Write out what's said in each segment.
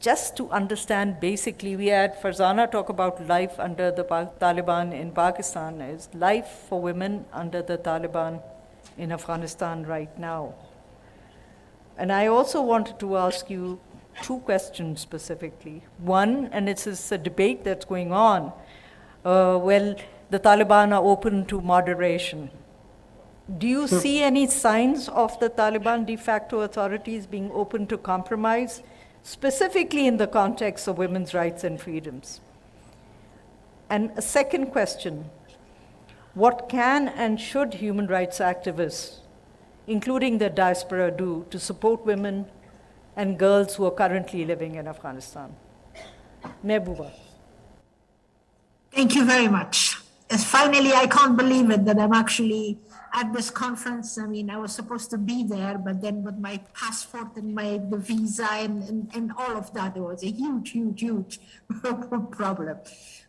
just to understand, basically, we had Farzana talk about life under the Taliban in Pakistan is life for women under the Taliban in Afghanistan right now. And I also wanted to ask you two questions specifically. One, and this is a debate that's going on, well, the Taliban are open to moderation. Do you see any signs of the Taliban de facto authorities being open to compromise, specifically in the context of women's rights and freedoms? And a second question, what can and should human rights activists, including the diaspora, do to support women and girls who are currently living in Afghanistan? Mahbouba. Thank you very much. Finally, I can't believe it that I'm actually at this conference. I mean, I was supposed to be there, but then with my passport and the visa and all of that, it was a huge problem.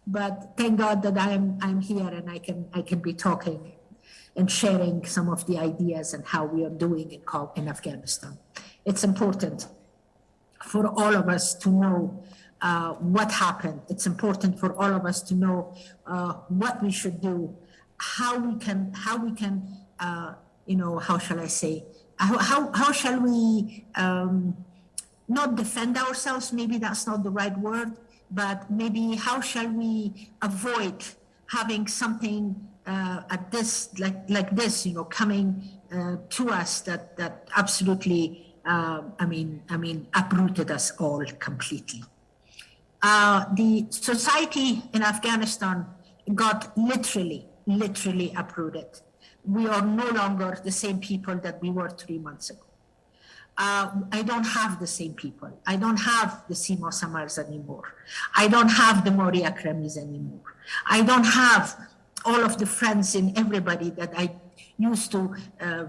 But thank God that I'm here and I can be talking and sharing some of the ideas and how we are doing in Afghanistan. It's important for all of us to know what happened. It's important for all of us to know what we should do, how we can, how shall I say, how shall we not defend ourselves? Maybe that's not the right word, but maybe how shall we avoid having something at this like this, coming to us that absolutely, uprooted us all completely. The society in Afghanistan got literally uprooted. We are no longer the same people that we were 3 months ago. I don't have the same people. I don't have the Sima Samars anymore. I don't have the Mori Akramis anymore. I don't have all of the friends and everybody that I used to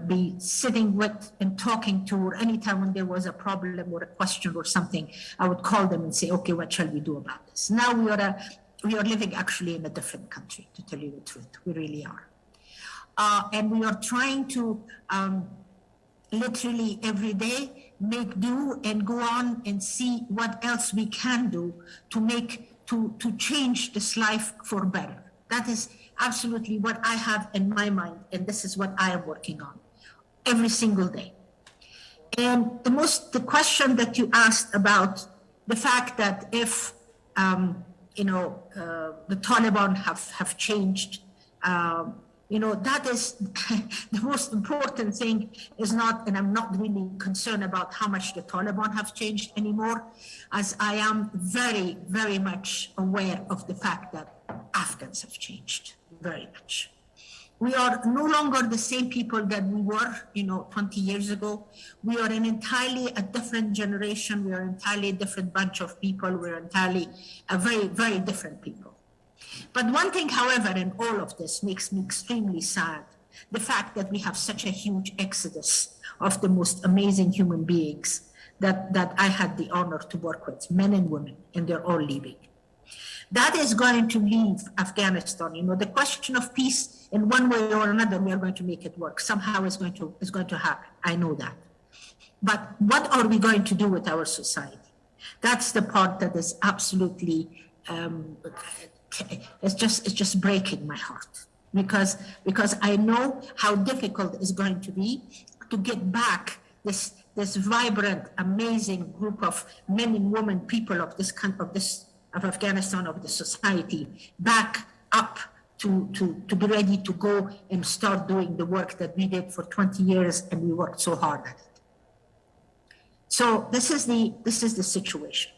be sitting with and talking to, or anytime when there was a problem or a question or something, I would call them and say, okay, what shall we do about this? Now we are living actually in a different country, to tell you the truth. We really are. And we are trying to literally every day make do and go on and see what else we can do to change this life for better. That is absolutely what I have in my mind, and this is what I am working on every single day. And the question that you asked about the fact that if the Taliban have changed, that is the most important thing. Is not, and I'm not really concerned about how much the Taliban have changed anymore, as I am very, very much aware of the fact that Afghans have changed very much. We are no longer the same people that we were, 20 years ago. We are an entirely a different generation. We are entirely a different bunch of people. We're entirely a very, very different people. But one thing, however, in all of this makes me extremely sad, the fact that we have such a huge exodus of the most amazing human beings that I had the honor to work with, men and women, and they're all leaving. That is going to leave Afghanistan. The question of peace, in one way or another, we are going to make it work. Somehow it's going to happen. I know that. But what are we going to do with our society? That's the part that is absolutely, it's just breaking my heart. Because I know how difficult it's going to be to get back this vibrant, amazing group of men and women, people of of Afghanistan, of the society, back up to be ready to go and start doing the work that we did for 20 years and we worked so hard at it. So this is the situation.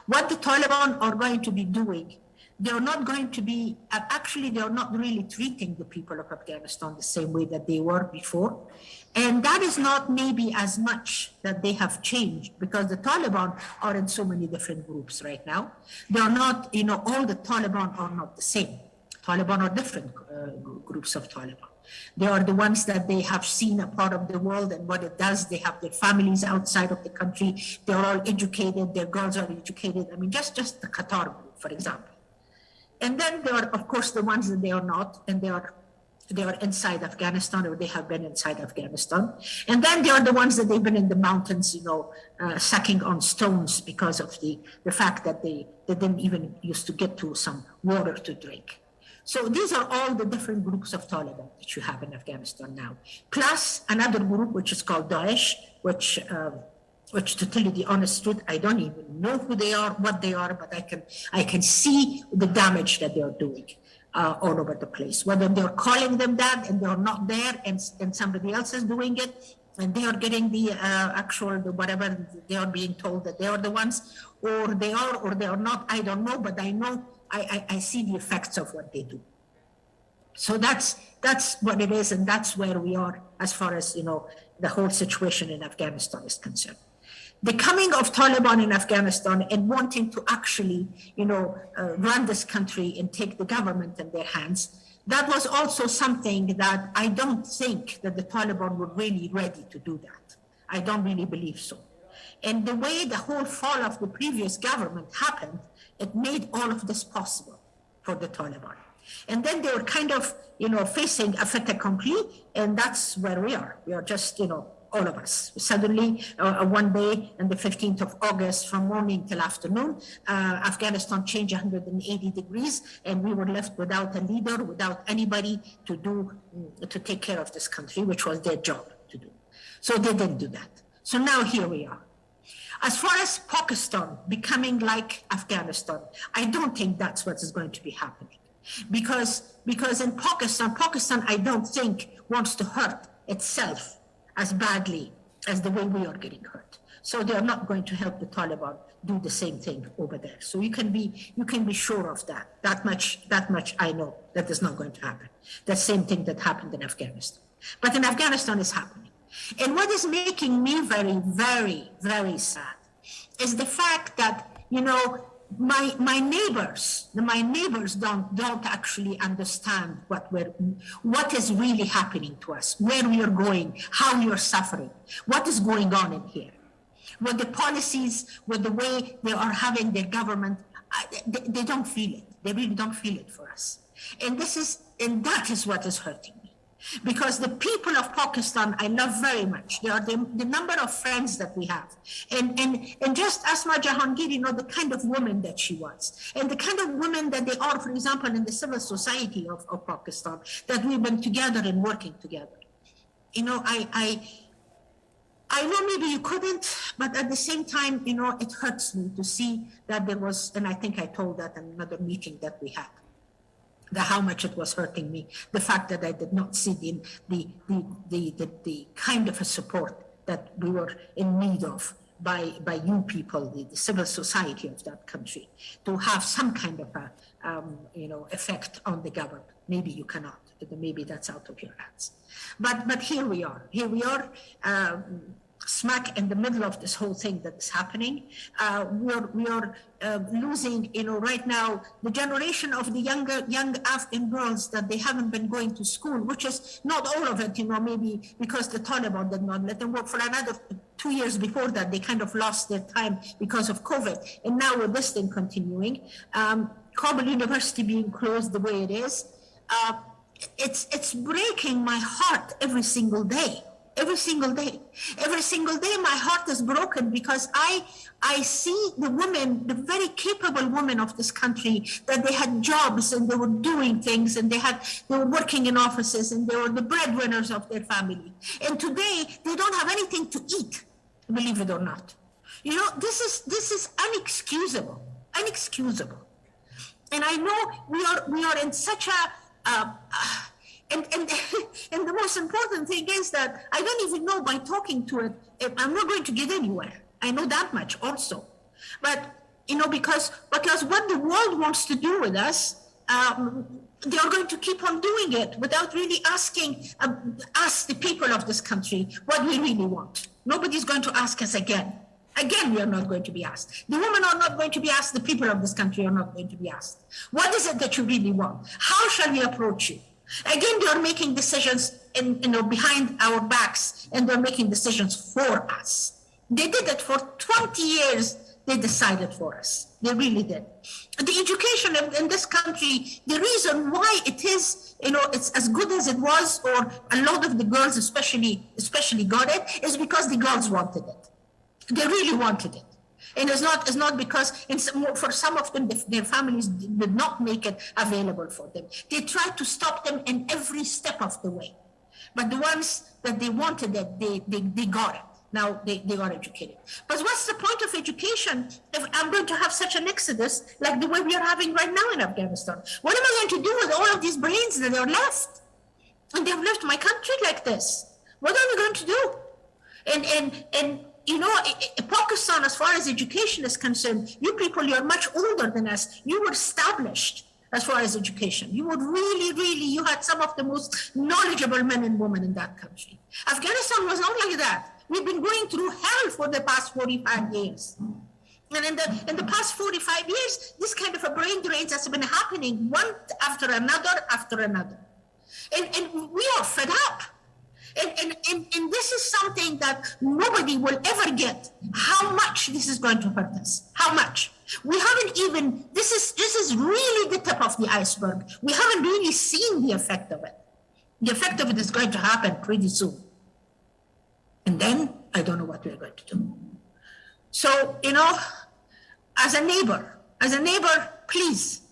What the Taliban are going to be doing, they're not going to be, actually they're not really treating the people of Afghanistan the same way that they were before. And that is not maybe as much that they have changed, because the Taliban are in so many different groups right now. They are not, all the Taliban are not the same. Taliban are different groups of Taliban. They are the ones that they have seen a part of the world and what it does. They have their families outside of the country. They're all educated. Their girls are educated. I mean, just the Qatar group, for example. And then there are, of course, the ones that they are not, and they are they are inside Afghanistan, or they have been inside Afghanistan. And then they are the ones that they've been in the mountains, sucking on stones because of the fact that they didn't even used to get to some water to drink. So these are all the different groups of Taliban that you have in Afghanistan now, plus another group which is called Daesh, which to tell you the honest truth, I don't even know who they are, what they are, but I can see the damage that they are doing all over the place. Whether they're calling them that and they're not there, and somebody else is doing it, and they are getting the whatever they are being told that they are the ones, or they are not. I don't know, but I know I see the effects of what they do. So that's what it is, and that's where we are as far as the whole situation in Afghanistan is concerned. The coming of Taliban in Afghanistan and wanting to actually, run this country and take the government in their hands, that was also something that I don't think that the Taliban were really ready to do that. I don't really believe so. And the way the whole fall of the previous government happened, it made all of this possible for the Taliban. And then they were kind of, facing a fait accompli, and that's where we are. We are just, all of us. Suddenly, one day, on the 15th of August, from morning till afternoon, Afghanistan changed 180 degrees, and we were left without a leader, without anybody to take care of this country, which was their job to do. So they didn't do that. So now here we are. As far as Pakistan becoming like Afghanistan, I don't think that's what is going to be happening. Because in Pakistan, I don't think wants to hurt itself as badly as the way we are getting hurt. So they are not going to help the Taliban do the same thing over there. So you can be sure of that. That much I know that is not going to happen. The same thing that happened in Afghanistan. But in Afghanistan is happening. And what is making me very, very, very sad is the fact that, my neighbors don't actually understand what is really happening to us, where we are going, how we are suffering, what is going on in here. With the policies, with the way they are having their government, they don't feel it. They really don't feel it for us. And that is what is hurting me. Because the people of Pakistan, I love very much. They are the number of friends that we have. And just Asma Jahangir, the kind of woman that she was, and the kind of women that they are, for example, in the civil society of Pakistan, that we've been together and working together. I know maybe you couldn't, but at the same time, it hurts me to see that there was, and I think I told that in another meeting that we had, how much it was hurting me, the fact that I did not see the kind of a support that we were in need of by you people, the civil society of that country, to have some kind of a effect on the government. Maybe you cannot. Maybe that's out of your hands. But here we are. Smack in the middle of this whole thing that is happening. We are losing, right now, the generation of the young Afghan girls that they haven't been going to school, which is not all of it, maybe because the Taliban did not let them work. For another 2 years before that, they kind of lost their time because of COVID. And now with this thing continuing, Kabul University being closed the way it is, it's breaking my heart every single day. Every single day, my heart is broken because I see the women, the very capable women of this country, that they had jobs and they were doing things and they were working in offices and they were the breadwinners of their family. And today they don't have anything to eat, believe it or not. This is inexcusable. And I know we are in such a. And the most important thing is that I don't even know by talking to it, I'm not going to get anywhere. I know that much also. But, because what the world wants to do with us, they are going to keep on doing it without really asking us, the people of this country, what we really want. Nobody's going to ask us again. Again, we are not going to be asked. The women are not going to be asked. The people of this country are not going to be asked. What is it that you really want? How shall we approach you? Again, they are making decisions behind our backs, and they're making decisions for us. They did it for 20 years They decided for us. They really did. The education in this country, the reason why it is, it's as good as it was, or a lot of the girls especially got it, is because the girls wanted it. They really wanted it. And it's not because for some of them, their families did not make it available for them. They tried to stop them in every step of the way. But the ones that they wanted it, they got it. Now they got educated. But what's the point of education if I'm going to have such an exodus like the way we are having right now in Afghanistan? What am I going to do with all of these brains that are left? And they've left my country like this. What are we going to do? And Pakistan, as far as education is concerned, you people, you're much older than us. You were established as far as education. You would you had some of the most knowledgeable men and women in that country. Afghanistan was not like that. We've been going through hell for the past 45 years. And in the past 45 years, this kind of a brain drain has been happening one after another. And we are fed up. And this is something that nobody will ever get, how much this is going to hurt us. How much? We haven't even, this is really the tip of the iceberg. We haven't really seen the effect of it. The effect of it is going to happen pretty soon. And then I don't know what we're going to do. So, as a neighbor, please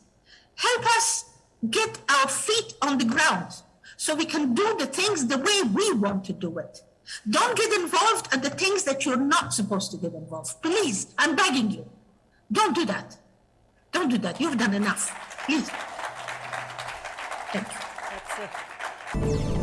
help us get our feet on the ground so we can do the things the way we want to do it. Don't get involved in the things that you're not supposed to get involved. Please, I'm begging you. Don't do that. Don't do that. You've done enough. Please. Thank you. That's it.